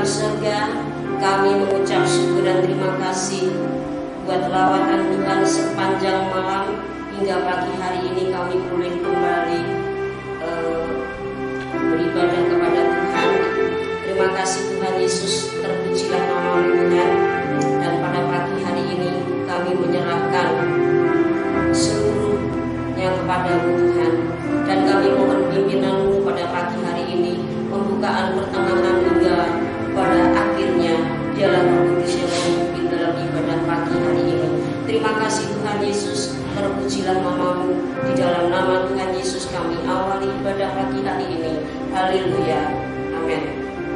surga, kami mengucap syukur dan terima kasih buat lawatan Tuhan sepanjang malam hingga pagi hari ini kami boleh kembali beribadah kepada Tuhan. Terima kasih Tuhan Yesus, terpujilah nama-Mu Tuhan. Dan pada pagi hari ini kami menyerahkan seluruhnya kepada-Mu Tuhan. Dan kami mohon pimpinan-Mu pada pagi hari ini, pembukaan pertengahan hingga pada akhirnya dialah Roh Kudus yang memimpin dalam ibadah pagi hari ini. Terima kasih Tuhan Yesus, terpujilah nama-Mu. Di dalam nama Tuhan Yesus kami awali ibadah pagi hari ini. Haleluya, amin.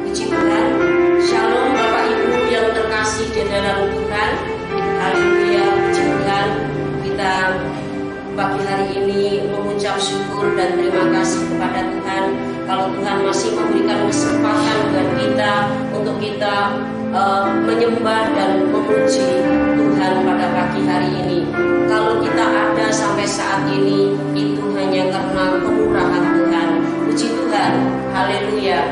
Puji Tuhan. Shalom Bapak Ibu yang terkasih di dalam Tuhan. Haleluya, puji Tuhan. Kita pagi hari ini mengucap syukur dan terima kasih kepada Tuhan. Kalau Tuhan masih memberikan kesempatan buat kita untuk kita menyembah dan memuji Tuhan pada pagi hari ini. Kalau kita ada sampai saat ini, itu hanya karena kemurahan Tuhan. Puji Tuhan, haleluya.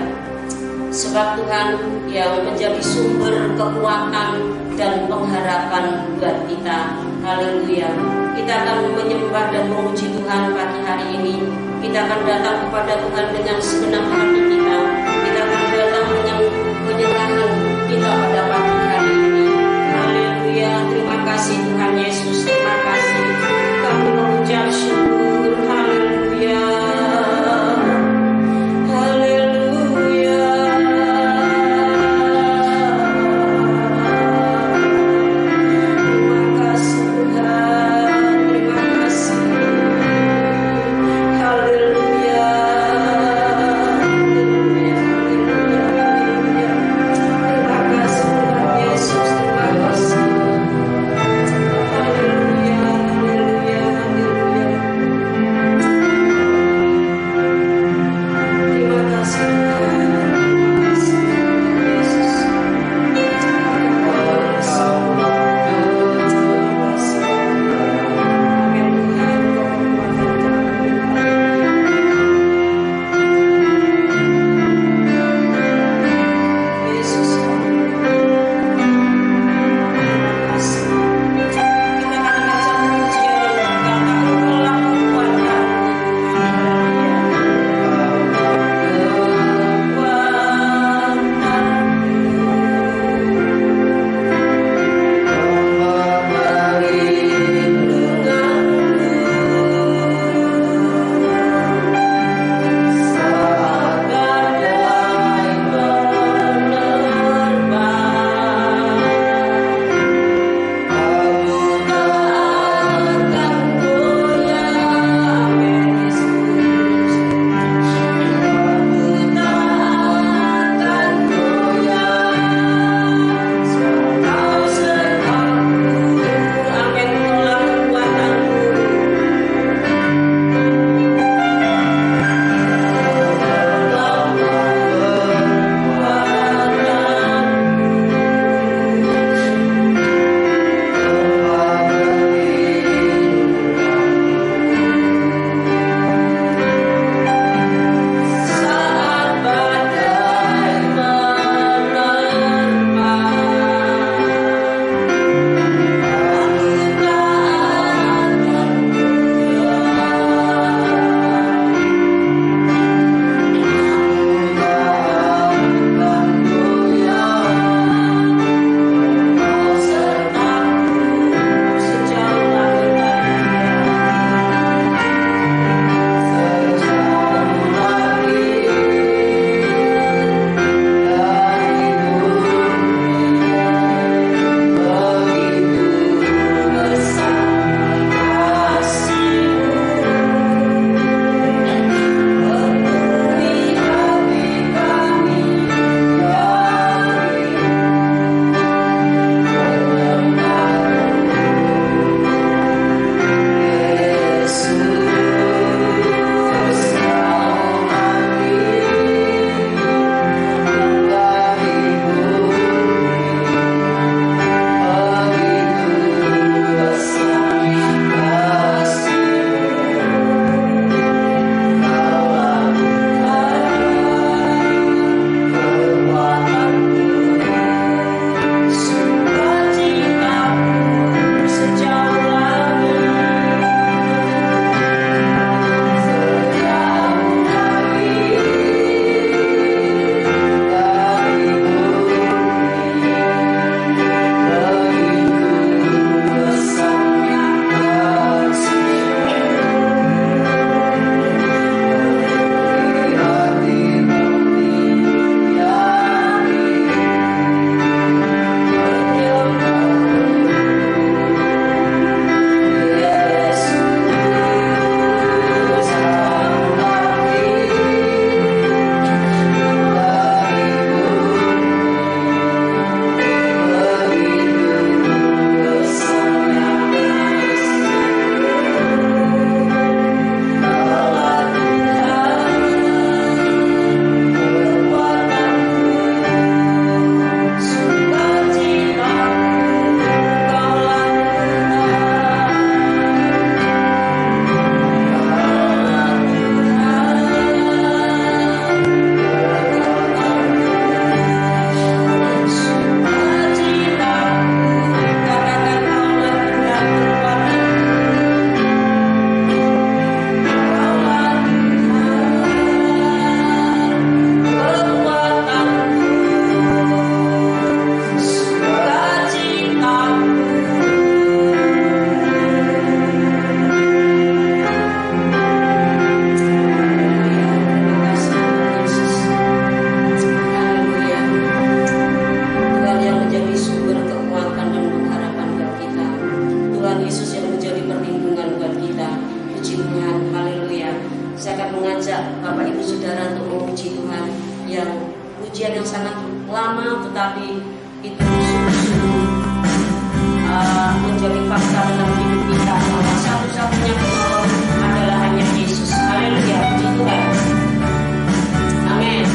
Sebab Tuhan yang menjadi sumber kekuatan dan pengharapan buat kita. Haleluya. Kita akan menyembah dan memuji Tuhan pagi hari ini. Kita akan datang kepada Tuhan dengan segenap hati kita. Kita akan datang dengan penyerahan kita pada pagi hari ini. Haleluya. Terima kasih Tuhan Yesus. Terima kasih. Kami mengucap syukur. Haleluya. Hallelujah. untuk memuji Tuhan, yang pujian yang sangat lama tetapi itu sungguh-sungguh menjadi fakta dalam hidup kita bahwa satu-satunya penolong adalah hanya Yesus. Haleluya, puji Tuhan. Amin.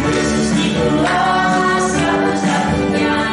Yesus itulah satu-satunya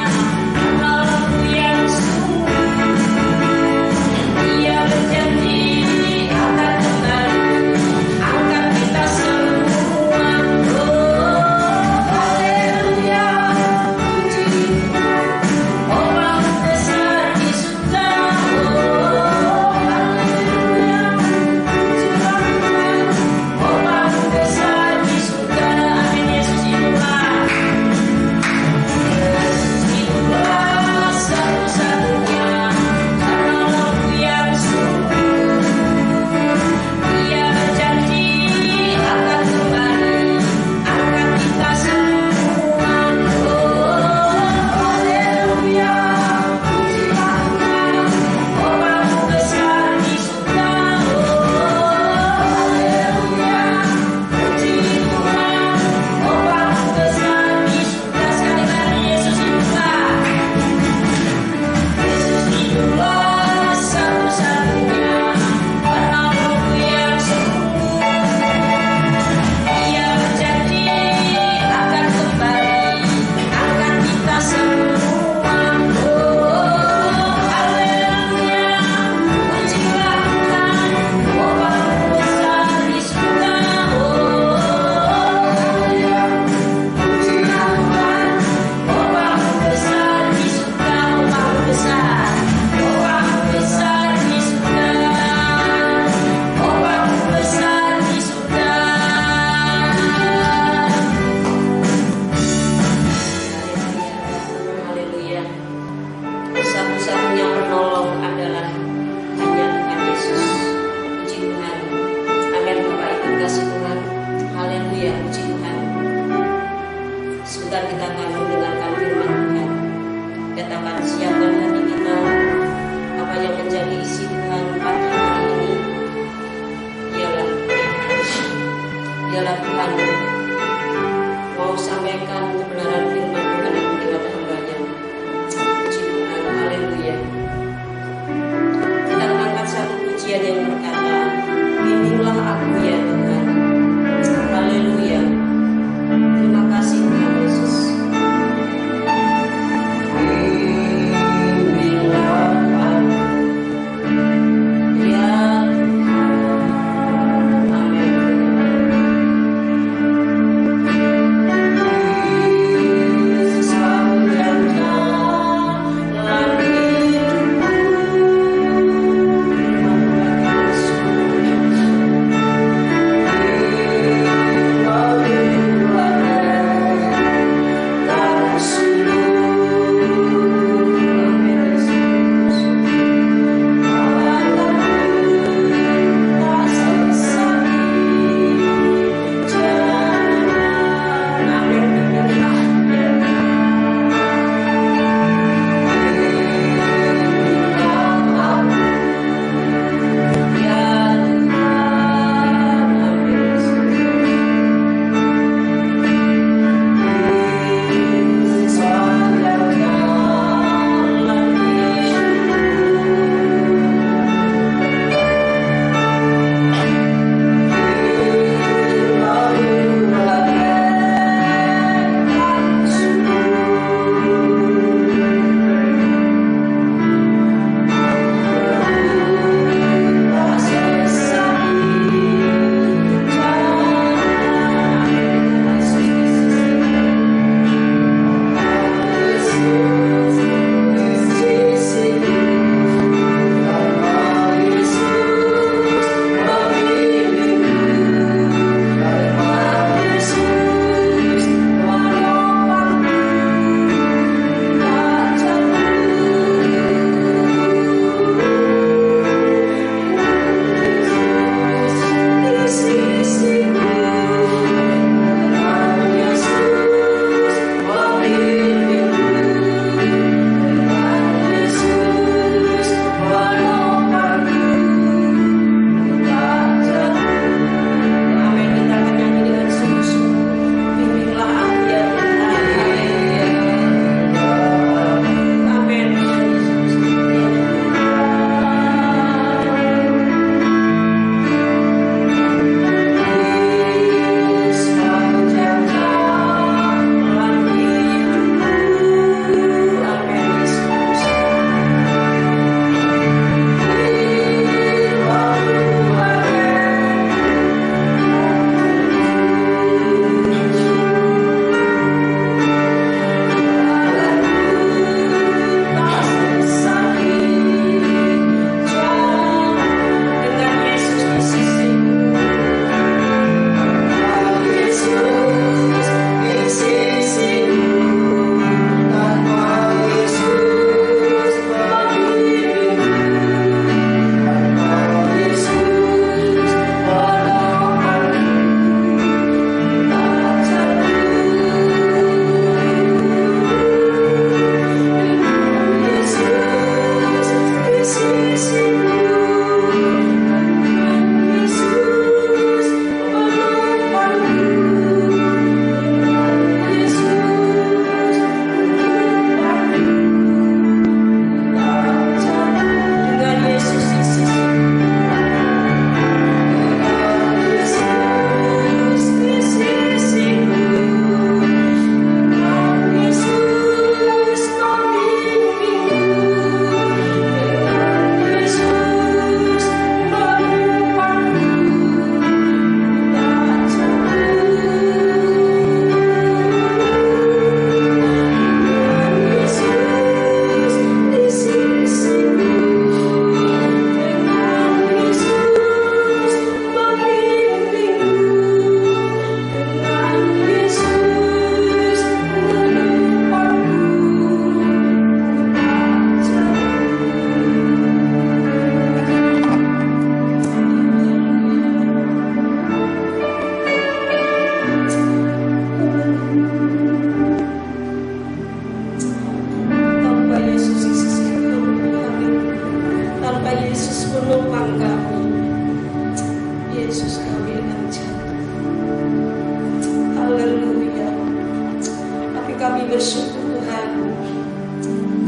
bersyukur Tuhan,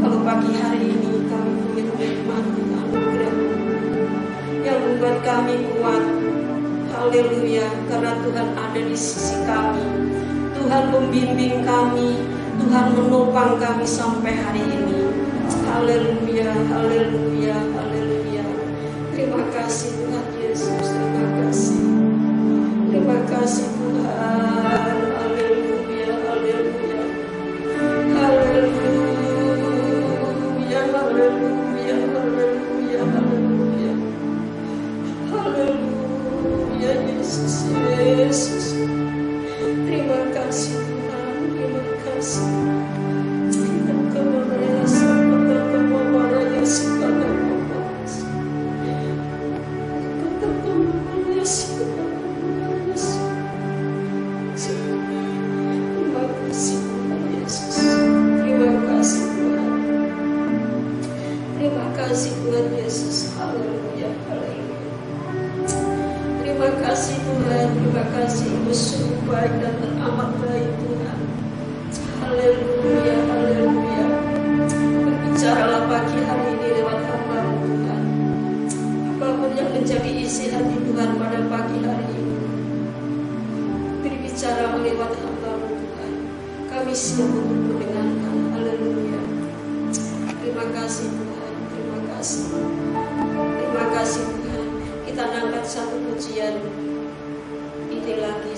kalau pagi hari ini kami boleh menikmati anugerah-Mu yang membuat kami kuat. Haleluya, karena Tuhan ada di sisi kami. Tuhan membimbing kami, Tuhan menopang kami sampai hari ini. Haleluya, haleluya, haleluya. Terima kasih Tuhan Yesus, terima kasih. Terima kasih Tuhan. Haleluya, haleluya. Haleluya, haleluya, haleluya, haleluya. Haleluya, Yesus, Yesus. Terima kasih Tuhan, terima kasih.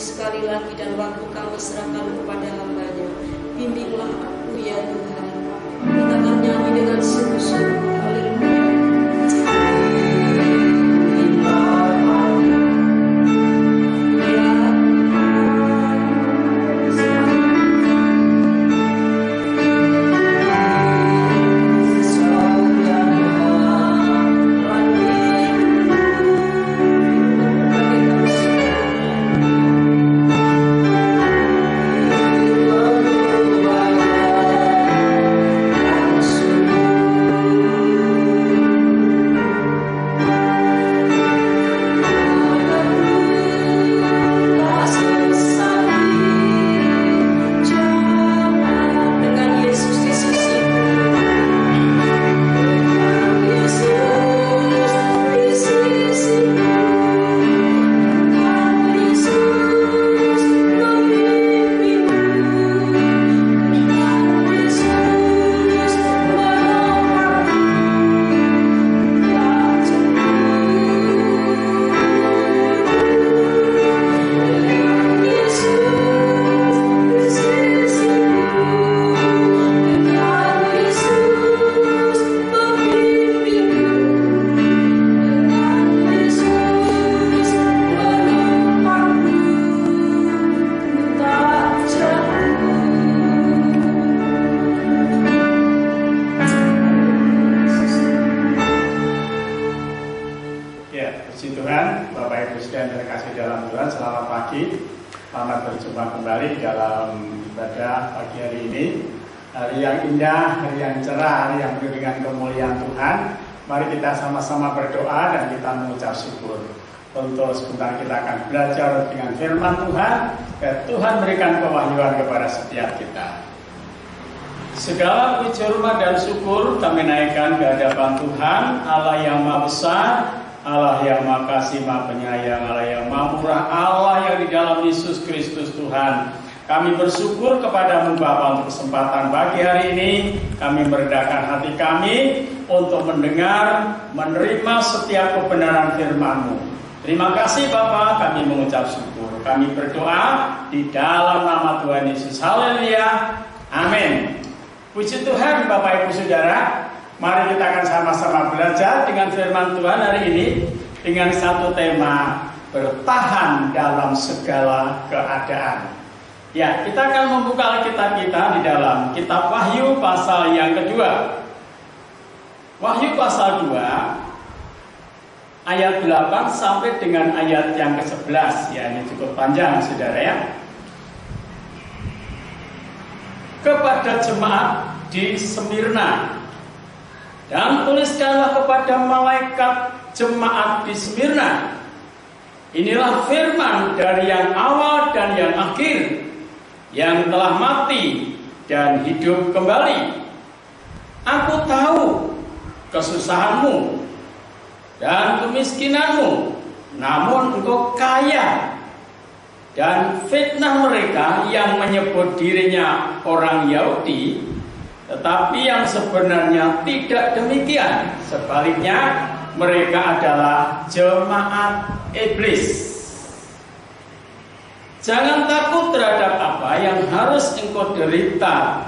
Sekali lagi dan waktu kami serahkan kepada hamba-Nya. Bimbinglah aku ya Tuhan. Kita akan nyanyi dengan sungguh-sungguh. Haleluya. Sama-sama berdoa dan kita mengucap syukur. Untuk sebentar kita akan belajar dengan firman Tuhan, dan Tuhan berikan pewahyuan kepada setiap kita. Segala puji hormat dan syukur kami naikkan ke hadapan Tuhan, Allah yang Maha Besar, Allah yang Maha Kasih, Maha Penyayang, Allah yang Maha Murah, Allah yang di dalam Yesus Kristus Tuhan. Kami bersyukur kepadamu Bapa untuk kesempatan pagi hari ini. Kami merendahkan hati kami untuk mendengar, menerima setiap kebenaran firman-Mu. Terima kasih Bapa, kami mengucap syukur. Kami berdoa di dalam nama Tuhan Yesus. Haleluya. Amin. Puji Tuhan Bapak Ibu Saudara. Mari kita akan sama-sama belajar dengan firman Tuhan hari ini dengan satu tema, bertahan dalam segala keadaan. Ya, kita akan membuka Alkitab kita di dalam kitab Wahyu pasal yang kedua. Wahyu pasal 2 ayat 8 sampai dengan ayat yang ke-11. Ya, ini cukup panjang Saudara ya. Kepada jemaat di Smyrna, dan tuliskanlah kepada malaikat jemaat di Smyrna, inilah firman dari yang awal dan yang akhir, yang telah mati dan hidup kembali. Aku tahu kesusahanmu dan kemiskinanmu, namun engkau kaya. Dan fitnah mereka yang menyebut dirinya orang Yahudi, tetapi yang sebenarnya tidak demikian. Sebaliknya, mereka adalah jemaat iblis. Jangan takut terhadap apa yang harus engkau derita.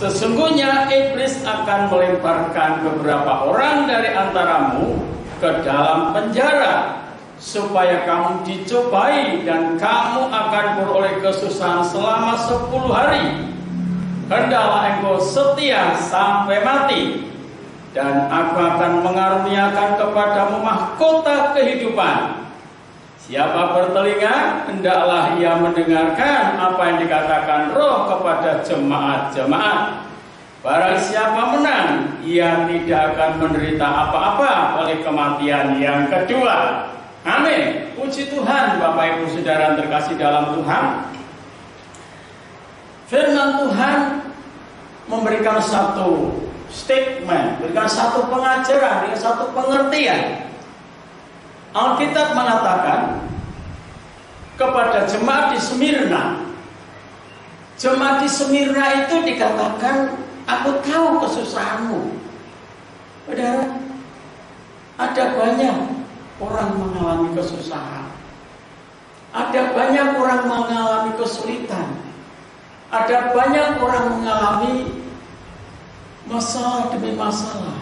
Sesungguhnya iblis akan melemparkan beberapa orang dari antaramu ke dalam penjara, supaya kamu dicobai dan kamu akan beroleh kesusahan selama 10 hari. Hendaklah engkau setia sampai mati, dan aku akan mengaruniakan kepadamu mahkota kehidupan. Siapa bertelinga, hendaklah ia mendengarkan apa yang dikatakan Roh kepada jemaat-jemaat. Barang siapa menang, ia tidak akan menderita apa-apa oleh kematian yang kedua. Amin. Puji Tuhan, Bapak Ibu Saudara terkasih dalam Tuhan. Firman Tuhan memberikan satu statement, memberikan satu pengajaran, memberikan satu pengertian. Alkitab mengatakan kepada jemaat di Smyrna. Jemaat di Smyrna itu dikatakan, aku tahu kesusahanmu. Saudara, ada banyak orang mengalami kesusahan. Ada banyak orang mengalami kesulitan. Ada banyak orang mengalami masalah demi masalah.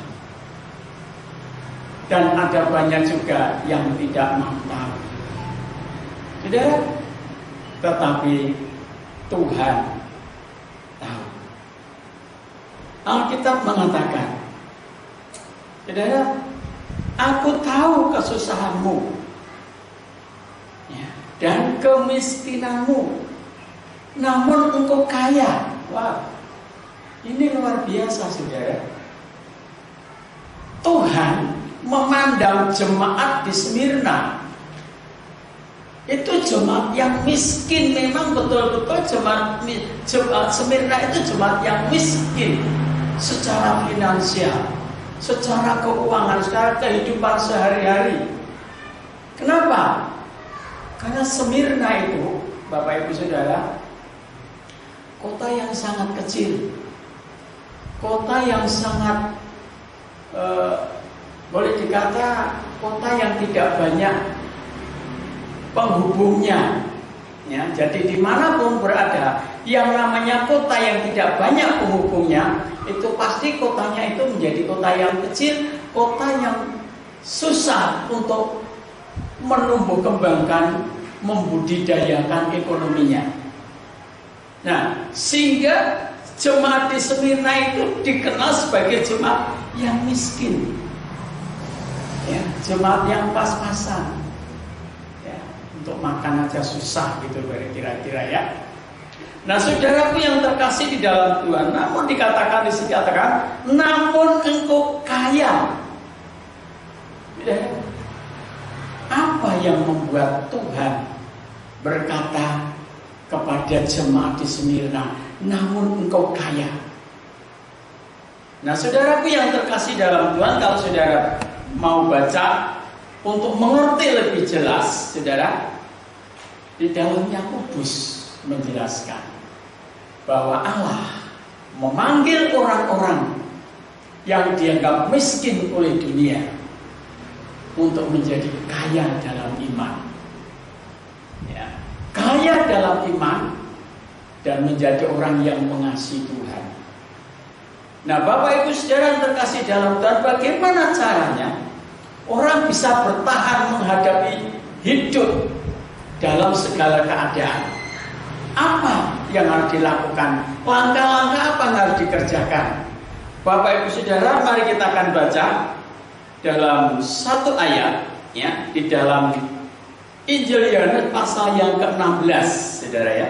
Dan ada banyak juga yang tidak mau tahu. Saudara, tetapi Tuhan tahu. Alkitab mengatakan, saudara, aku tahu kesusahanmu ya, dan kemiskinanmu, namun engkau kaya. Wah, ini luar biasa, saudara. Tuhan memandang jemaat di Smyrna itu jemaat yang miskin. Memang betul-betul jemaat Smyrna itu jemaat yang miskin secara finansial, secara keuangan, secara kehidupan sehari-hari. Kenapa? Karena Smyrna itu, Bapak Ibu Saudara, kota yang sangat kecil, kota yang sangat boleh dikata kota yang tidak banyak penghubungnya. Ya, jadi dimanapun berada, yang namanya kota yang tidak banyak penghubungnya, itu pasti kotanya itu menjadi kota yang kecil, kota yang susah untuk menumbuh kembangkan, membudidayakan ekonominya. Nah, sehingga jemaat di Smyrna itu dikenal sebagai jemaat yang miskin, ya, jemaat yang pas-pasan, ya, untuk makan aja susah gitu kira-kira ya. Nah, saudaraku yang terkasih di dalam Tuhan, namun dikatakan di sini, namun engkau kaya. Ya. Apa yang membuat Tuhan berkata kepada jemaat di Smyrna, namun engkau kaya? Nah, saudaraku yang terkasih dalam Tuhan, kalau saudara mau baca untuk mengerti lebih jelas, saudara, di dalam Yakobus menjelaskan bahwa Allah memanggil orang-orang yang dianggap miskin oleh dunia untuk menjadi kaya dalam iman, ya, kaya dalam iman dan menjadi orang yang mengasihi Tuhan. Nah, Bapak Ibu Saudara yang terkasih dalam Tuhan, bagaimana caranya orang bisa bertahan menghadapi hidup dalam segala keadaan? Apa yang harus dilakukan? Langkah-langkah apa yang harus dikerjakan? Bapak Ibu Saudara, mari kita akan baca dalam satu ayat, ya, di dalam Injil Yohanes pasal yang ke-16, saudara ya.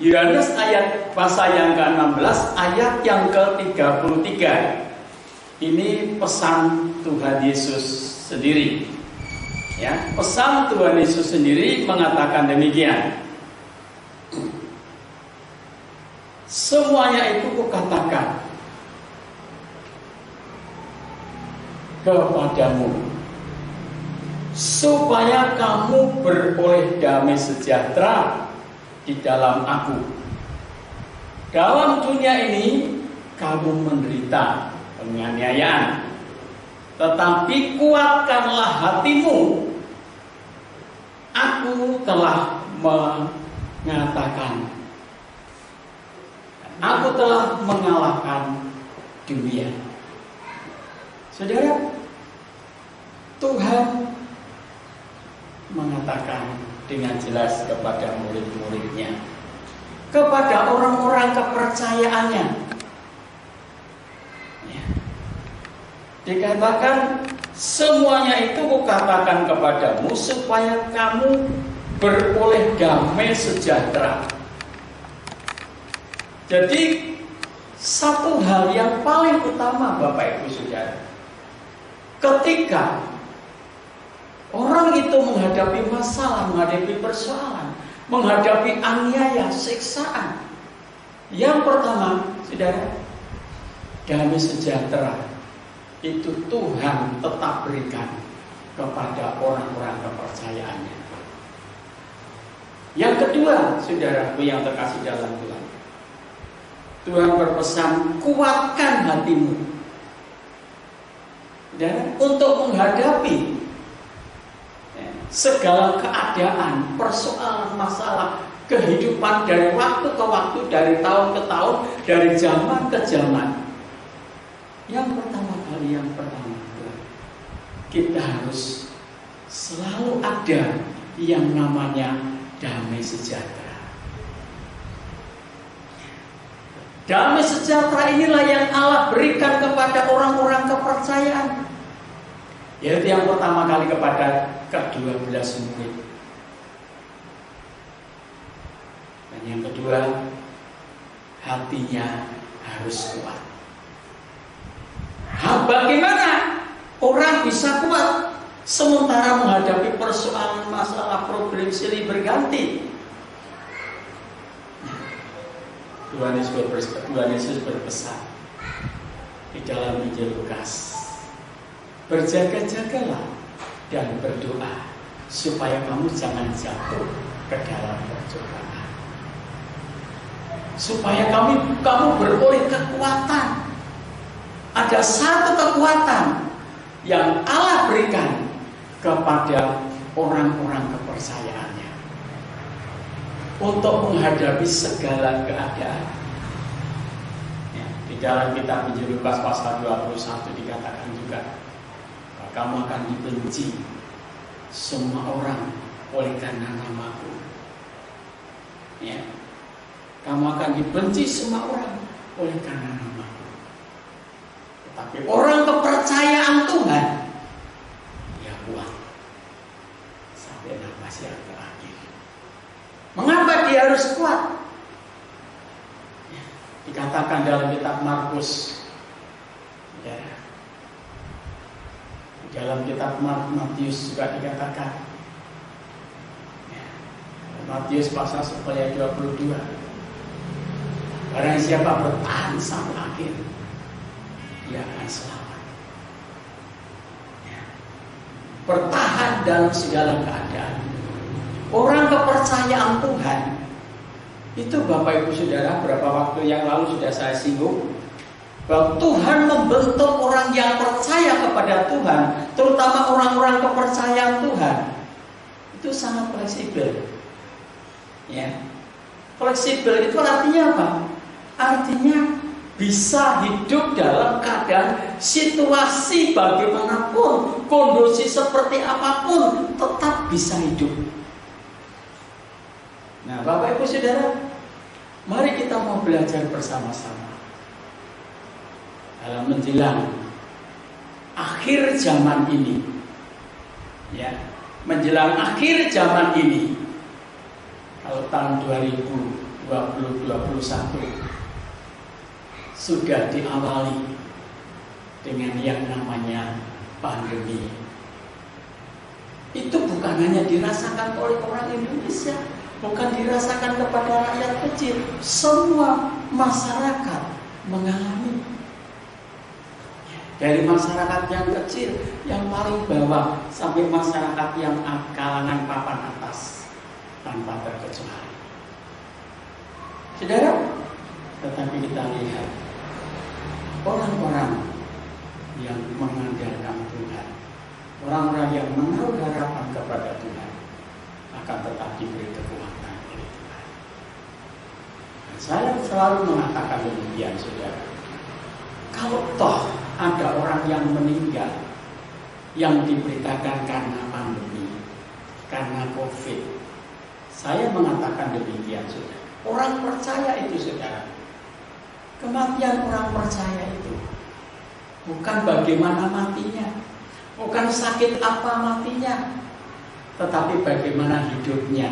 Yohanes ayat pasal yang ke-16 ayat yang ke-33. Ini pesan Tuhan Yesus sendiri. Ya, pesan Tuhan Yesus sendiri mengatakan demikian. semuanya itu kukatakan kepadamu, supaya kamu beroleh damai sejahtera di dalam aku. Dalam dunia ini kamu menderita penganiayaan, tetapi kuatkanlah hatimu. Aku telah mengatakan, aku telah mengalahkan dunia. Saudara, Tuhan mengatakan dengan jelas kepada murid-muridnya, kepada orang-orang kepercayaannya, ya. Dikatakan semuanya itu kukatakan kepadamu supaya kamu beroleh damai sejahtera. Jadi satu hal yang paling utama Bapak Ibu Saudara, ketika orang itu menghadapi masalah, menghadapi persoalan, menghadapi aniaya, siksaan, yang pertama, saudara, damai sejahtera itu Tuhan tetap berikan kepada orang-orang kepercayaannya. Yang kedua, saudaraku yang terkasih dalam Tuhan, Tuhan berpesan, kuatkan hatimu. Dan untuk menghadapi segala keadaan, persoalan, masalah, kehidupan dari waktu ke waktu, dari tahun ke tahun, dari zaman ke zaman. Yang pertama kali, kita harus selalu ada yang namanya damai sejahtera. Damai sejahtera inilah yang Allah berikan kepada orang-orang kepercayaan. Yaitu yang pertama kali kepada ke-12 murid. Dan yang kedua, hatinya harus kuat. Bagaimana orang bisa kuat sementara menghadapi persoalan, masalah, problem silih berganti? Tuhan Yesus berpesan di dalam Injil Lukas, berjaga-jagalah dan berdoa supaya kamu jangan jatuh ke dalam percobaan. Supaya kamu beroleh kekuatan. Ada satu kekuatan yang Allah berikan kepada orang-orang kepercayaannya untuk menghadapi segala keadaan. Ya, di dalam kitab Injil Lukas pasal 21 dikatakan juga, kamu akan dibenci semua orang oleh karena namaku. Ya, kamu akan dibenci semua orang oleh karena namaku. Tetapi orang kepercayaan Tuhan, ya kuat sampai nafas yang terakhir. Mengapa dia harus kuat? Ya, dikatakan dalam kitab Markus, ya, dalam kitab Matius juga dikatakan, ya, Matius pasal 22, barang siapa bertahan sampai akhir, dia akan selamat. Ya. Bertahan dalam segala keadaan. Orang kepercayaan Tuhan itu, Bapak Ibu Saudara, berapa waktu yang lalu sudah saya singgung, bahwa Tuhan membentuk orang yang percaya kepada Tuhan, terutama orang-orang kepercayaan Tuhan, itu sangat fleksibel. Ya. Fleksibel itu artinya apa? Artinya bisa hidup dalam keadaan situasi bagaimanapun, kondisi seperti apapun, tetap bisa hidup. Nah, Bapak Ibu Saudara, mari kita mau belajar bersama-sama dalam menjelang akhir zaman ini, ya, menjelang akhir zaman ini. Kalau tahun 2021 sudah diawali dengan yang namanya pandemi. Itu bukan hanya dirasakan oleh orang Indonesia, bukan dirasakan kepada rakyat kecil. Semua masyarakat mengalami. Dari masyarakat yang kecil, yang paling bawah, sampai masyarakat yang kalangan papan atas, tanpa terkecuali. Saudara, tetapi kita lihat orang-orang yang mengandalkan Tuhan, orang-orang yang menaruh harapan kepada Tuhan, akan tetap diberi kekuatan oleh Tuhan. Dan saya selalu mengatakan demikian, saudara. Kalau toh ada orang yang meninggal, yang diberitakan karena pandemi, karena COVID, saya mengatakan demikian, saudara. Orang percaya itu, saudara. Kematian orang percaya itu bukan bagaimana matinya, bukan sakit apa matinya, tetapi bagaimana hidupnya.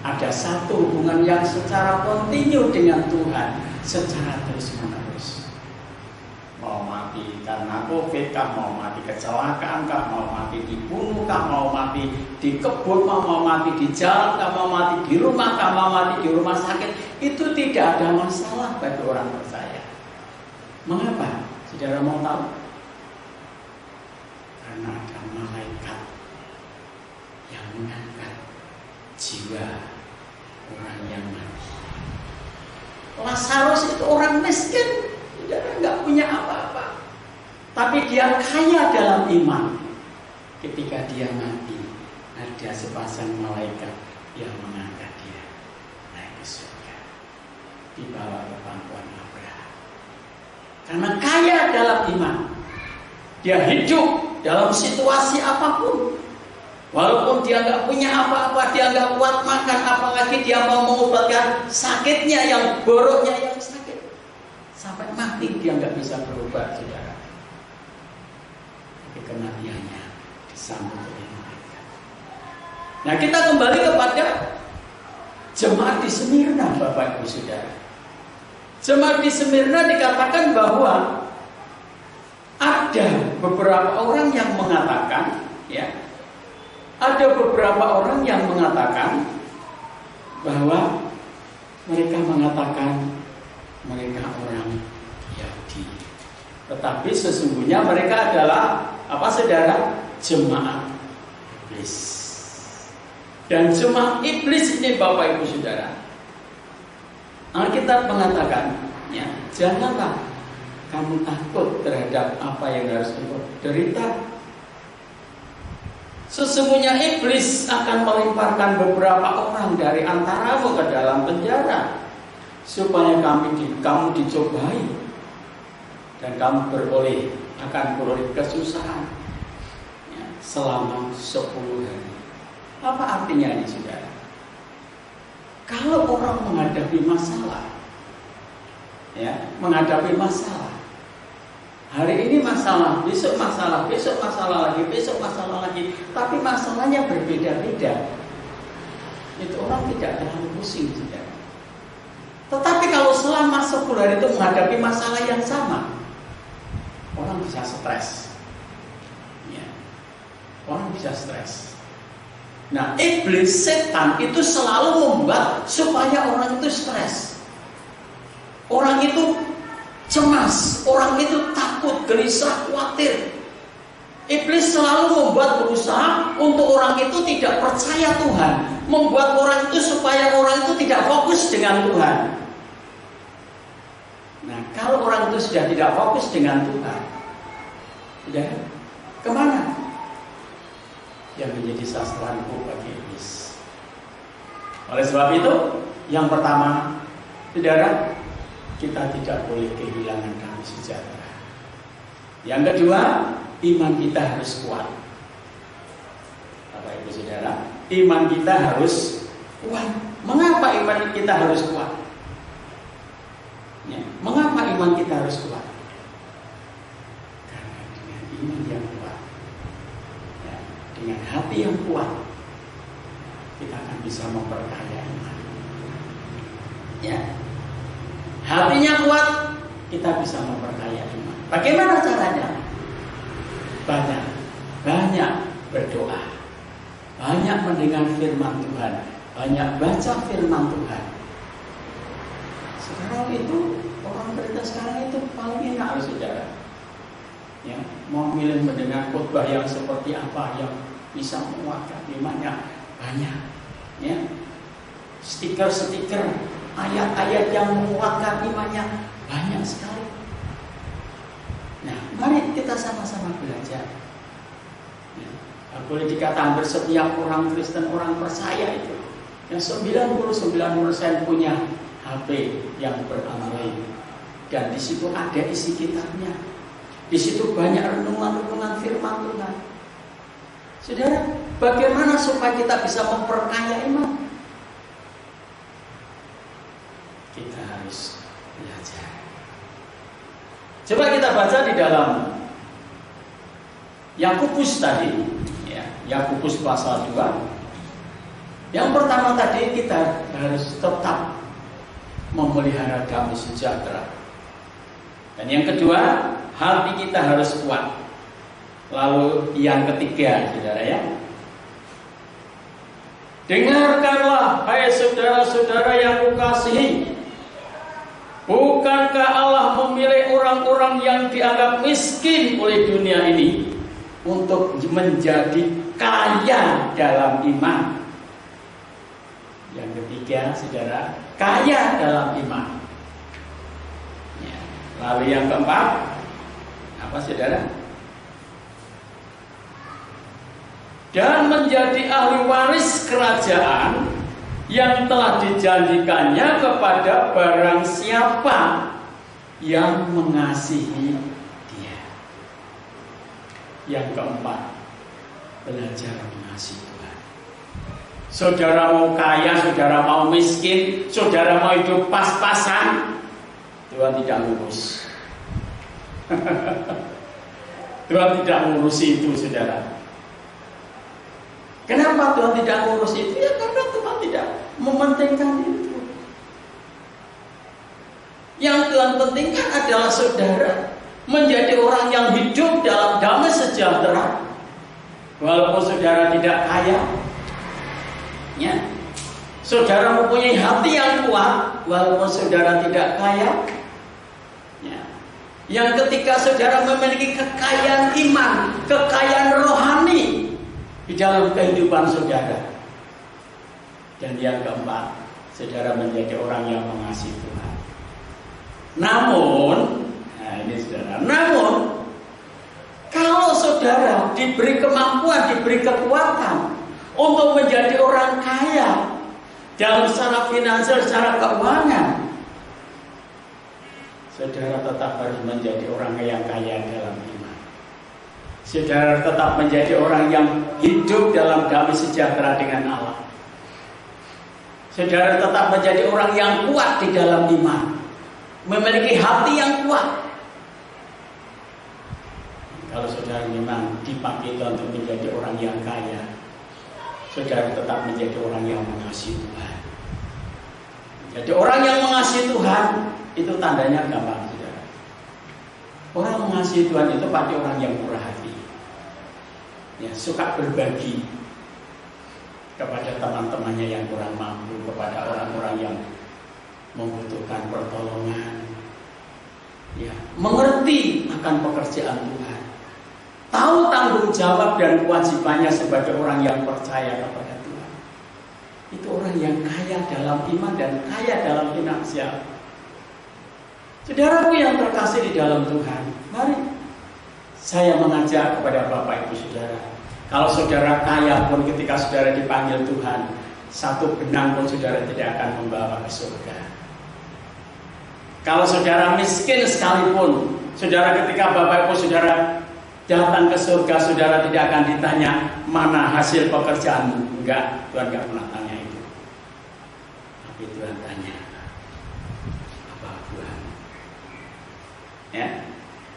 Ada satu hubungan yang secara kontinu dengan Tuhan, secara terus-menerus. Mau mati karena COVID kah, mau mati kecelakaan kah, mau mati dibunuh kah, mau mati di kebun kah, mau mati di jalan kah, mau mati di rumah kah, mau mati di rumah sakit, itu tidak ada masalah bagi orang percaya. Mengapa? Saudara mau tahu? Karena ada malaikat yang mengangkat jiwa orang yang mati. Lazarus itu orang miskin, saudara, nggak punya apa-apa, tapi dia kaya dalam iman. Ketika dia mati, ada sepasang malaikat yang mengangkat dia naik ke surga, dibawa ke pangkuan Abraham. Karena kaya dalam iman, dia hidup dalam situasi apapun. Walaupun dia nggak punya apa-apa, dia nggak kuat makan, apalagi dia mau mengobatkan sakitnya yang boroknya yang sakit. Sampai mati dia nggak bisa berubah, saudara. Tapi kematiannya disambut oleh malaikat. Nah, kita kembali kepada jemaat di Smyrna, Bapak Ibu Saudara. Jemaat di Smyrna dikatakan bahwa ada beberapa orang yang mengatakan, ya, ada beberapa orang yang mengatakan bahwa mereka mengatakan mereka orang Yahudi, tetapi sesungguhnya mereka adalah apa, saudara? Jemaat iblis. Dan jemaat iblis ini, Bapak Ibu Saudara, Alkitab mengatakan, ya, janganlah kamu takut terhadap apa yang harus kamu derita. Sesungguhnya iblis akan melemparkan beberapa orang dari antaramu ke dalam penjara, supaya kamu dicobai dan kamu akan beroleh kesusahan, ya, selama 10 hari. Apa artinya ini, saudara? Kalau orang menghadapi masalah, ya, menghadapi masalah, hari ini masalah, besok masalah, besok masalah lagi, besok masalah lagi, tapi masalahnya berbeda-beda, itu orang tidak terlalu pusing, saudara. Tetapi kalau selama 10 hari itu menghadapi masalah yang sama, orang bisa stres, ya, orang bisa stres. Nah, iblis, setan itu selalu membuat supaya orang itu stres, orang itu cemas, orang itu takut, gelisah, khawatir. Iblis selalu membuat berusaha untuk orang itu tidak percaya Tuhan, membuat orang itu supaya orang itu tidak fokus dengan Tuhan. Nah, kalau orang itu sudah tidak fokus dengan Tuhan, sudah kemana? Yang menjadi sasaranku bagi iblis. Oleh sebab itu, yang pertama, saudara, kita tidak boleh kehilangan damai sejahtera. Yang kedua, iman kita harus kuat. Bapak Ibu Saudara, iman kita harus kuat. Mengapa iman kita harus kuat? Ya, mengapa iman kita harus kuat? Karena dengan iman yang kuat, ya, dengan hati yang kuat, kita akan bisa memperkaya iman. Ya, hatinya kuat, kita bisa memperkaya iman. Bagaimana caranya? Banyak berdoa, banyak mendengar firman Tuhan, banyak baca firman Tuhan. Sekarang itu orang gereja sekarang itu paling enak loh saudara. Ya, mau milih mendengar khotbah yang seperti apa yang bisa menguatkan imannya banyak. Ya, stiker-stiker ayat-ayat yang menguatkan imannya banyak sekali. Nah, mari kita sama-sama belajar. Ya, boleh dikatakan hampir setiap orang Kristen, orang percaya itu yang 99% punya HP yang berandroid, dan di situ ada isi kitabnya. Di situ banyak renungan-renungan firman Tuhan. Saudara, bagaimana supaya kita bisa memperkaya iman? Kita harus belajar. Coba kita baca di dalam Yakobus tadi, ya, Yakobus pasal 2. Yang pertama tadi kita harus tetap memelihara damai sejahtera. Dan yang kedua, hati kita harus kuat. Lalu yang ketiga, saudara ya, dengarkanlah hai saudara-saudara yang kukasihi, bukankah Allah memilih orang-orang yang dianggap miskin oleh dunia ini untuk menjadi kaya dalam iman? Yang ketiga, saudara, kaya dalam iman. Ya. Lalu yang keempat, apa saudara? Dan menjadi ahli waris kerajaan yang telah dijanjikannya kepada barang siapa yang mengasihi Dia. Yang keempat, belajar mengasihi Tuhan. Saudara mau kaya, saudara mau miskin, saudara mau hidup pas-pasan, Tuhan tidak ngurus. Tuhan tidak ngurusi itu, saudara. Kenapa Tuhan tidak ngurus itu? Ya karena Tuhan tidak mementingkan itu. Yang Tuhan pentingkan adalah saudara menjadi orang yang hidup dalam damai sejahtera. Walaupun saudara tidak kaya, ya, saudara mempunyai hati yang kuat, walaupun saudara tidak kaya. Ya. Yang ketika saudara memiliki kekayaan iman, kekayaan rohani di dalam kehidupan saudara. Dan yang keempat, saudara menjadi orang yang mengasihi Tuhan. Namun, nah ini saudara, namun kalau saudara diberi kemampuan, diberi kekuatan untuk menjadi orang kaya dalam secara finansial, secara keuangan, saudara tetap harus menjadi orang yang kaya dalam iman. Saudara tetap menjadi orang yang hidup dalam damai sejahtera dengan Allah. Saudara tetap menjadi orang yang kuat di dalam iman, memiliki hati yang kuat. Kalau saudara memang dipakai untuk menjadi orang yang kaya, saudara tetap menjadi orang yang mengasihi Tuhan. Jadi orang yang mengasihi Tuhan itu tandanya gampang, saudara. Orang mengasihi Tuhan itu pasti orang yang murah hati, ya, suka berbagi kepada teman-temannya yang kurang mampu, kepada orang-orang yang membutuhkan pertolongan, ya, mengerti akan pekerjaan Tuhan, tahu tanggung jawab dan kewajibannya sebagai orang yang percaya kepada Tuhan. Itu orang yang kaya dalam iman dan kaya dalam finansial. Saudaraku yang terkasih di dalam Tuhan, mari saya mengajak kepada Bapak Ibu Saudara, kalau saudara kaya pun ketika saudara dipanggil Tuhan, satu benang pun saudara tidak akan membawa ke surga. Kalau saudara miskin sekalipun, saudara ketika Bapak Ibu Saudara datang ke surga, saudara tidak akan ditanya mana hasil pekerjaanmu. Enggak, Tuhan enggak pernah tanya itu. Tapi Tuhan tanya, apa Tuhan? Ya,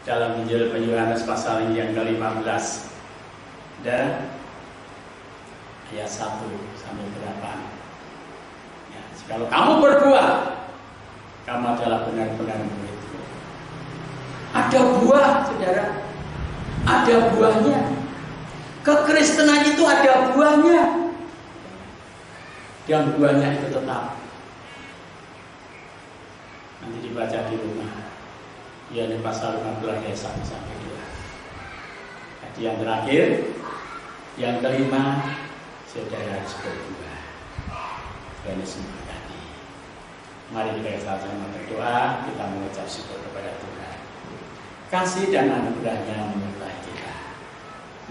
dalam Injil Yohanes pasal yang ke-15 dan ayat 1 sampai 8. Ya, kalau kamu berbuah, kamu adalah benar-benar murid. Ada buah, saudara. Ada buahnya. Kekristenan itu ada buahnya. Dan buahnya itu tetap. dibaca di rumah. Yohanes pasal 15 ayat 1 sampai 2. Jadi yang terakhir, yang kelima, saudara harus berdua. Yohanes memberkati. Mari kita sama-sama berdoa, kita mengucap syukur kepada Tuhan. Kasih dan anugerahnya menyertai kita.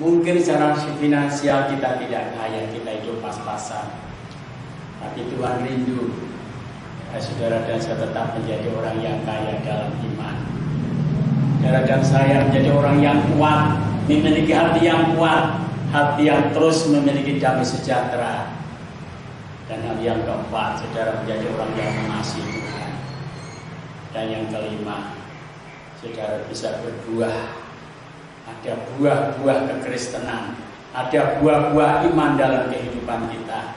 Mungkin secara finansial kita tidak kaya, kita hidup pas-pasan. Tapi Tuhan rindu saudara dan saya tetap menjadi orang yang kaya dalam iman. Saudara dan saya menjadi orang yang kuat, memiliki hati yang kuat, hati yang terus memiliki damai sejahtera. Dan hal yang keempat, saudara menjadi orang yang mengasihi Tuhan. Dan yang kelima, saudara bisa berbuah. Ada buah-buah kekristenan, ada buah-buah iman dalam kehidupan kita.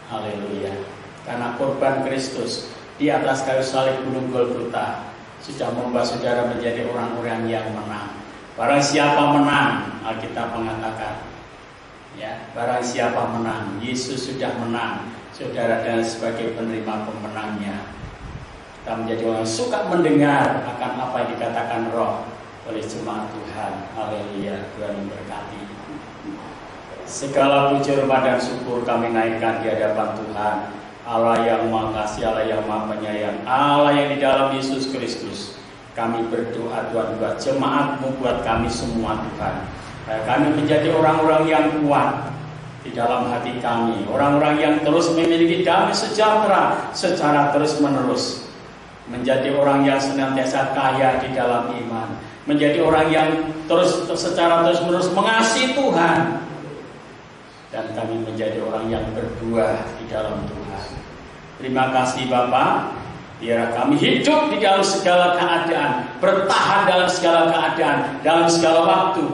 Haleluya. Karena korban Kristus di atas kayu salib gunung Golgota sudah membuat saudara menjadi orang-orang yang menang. Barang siapa menang, Alkitab mengatakan, ya, barang siapa menang, Yesus sudah menang, saudara, dan sebagai penerima pemenangnya. Kita menjadi orang yang suka mendengar akan apa yang dikatakan Roh oleh jemaat Tuhan. Haleluya. Tuhan memberkati. Segala puji hormat dan syukur kami naikkan di hadapan Tuhan, Allah yang Maha Kasih, Allah yang Maha Penyayang, Allah yang di dalam Yesus Kristus. Kami berdoa Tuhan buat jemaat-Mu, buat kami semua Tuhan. Kami menjadi orang-orang yang kuat di dalam hati kami, orang-orang yang terus memiliki damai sejahtera secara terus-menerus, menjadi orang yang senantiasa kaya di dalam iman, menjadi orang yang secara terus-menerus mengasihi Tuhan, dan kami menjadi orang yang berbuah di dalam Tuhan. Terima kasih Bapa, biar kami hidup di dalam segala keadaan, bertahan dalam segala keadaan, dalam segala waktu,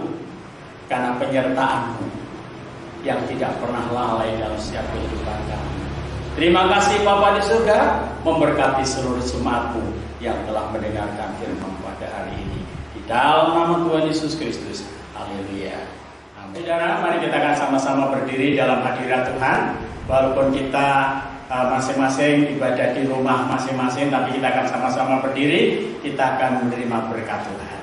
karena penyertaan-Mu yang tidak pernah lalai dalam setiap kehidupan kami. Terima kasih Bapa di surga, memberkati seluruh jemaat-Mu yang telah mendengarkan firman pada hari ini. Di dalam nama Tuhan Yesus Kristus. Haleluya. Amin. Saudara, mari kita akan sama-sama berdiri dalam hadirat Tuhan. Walaupun kita masing-masing ibadah di rumah masing-masing, tapi kita akan sama-sama berdiri, kita akan menerima berkat Tuhan.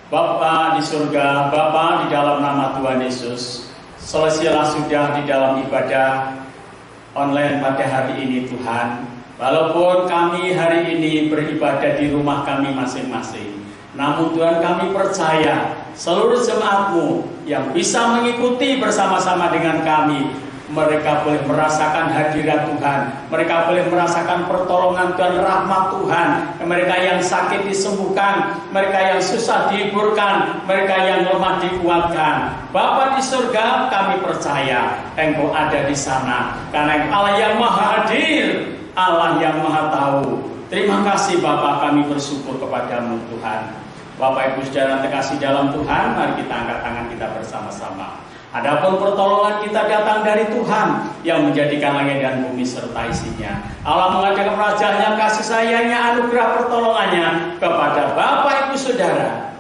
Bapa di surga, Bapa di dalam nama Tuhan Yesus, selesailah sudah di dalam ibadah online pada hari ini Tuhan. Walaupun kami hari ini beribadah di rumah kami masing-masing, namun Tuhan kami percaya seluruh jemaat-Mu yang bisa mengikuti bersama-sama dengan kami, mereka boleh merasakan hadirat Tuhan, mereka boleh merasakan pertolongan Tuhan, rahmat Tuhan, mereka yang sakit disembuhkan, mereka yang susah dihiburkan, mereka yang lemah dikuatkan. Bapa di surga, kami percaya Engkau ada di sana, karena Allah yang maha hadir, Allah yang maha tahu. Terima kasih Bapa, kami bersyukur kepada-Mu Tuhan. Bapak Ibu saudara terkasih dalam Tuhan, mari kita angkat tangan kita bersama-sama. Adapun pertolongan kita datang dari Tuhan yang menjadikan langit dan bumi serta isinya. Allah mengadakan kerajaan-Nya, kasih sayang-Nya, anugerah pertolongannya kepada Bapak Ibu saudara.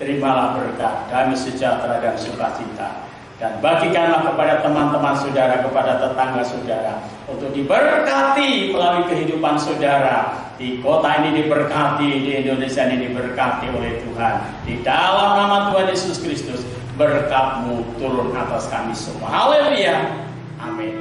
Terimalah berkat, damai sejahtera dan sukacita, dan bagikanlah kepada teman-teman saudara, kepada tetangga saudara, untuk diberkati melalui kehidupan saudara. Di kota ini diberkati, di Indonesia ini diberkati oleh Tuhan. Di dalam nama Tuhan Yesus Kristus, berkat-Mu turun atas kami semua. Haleluya. Amin.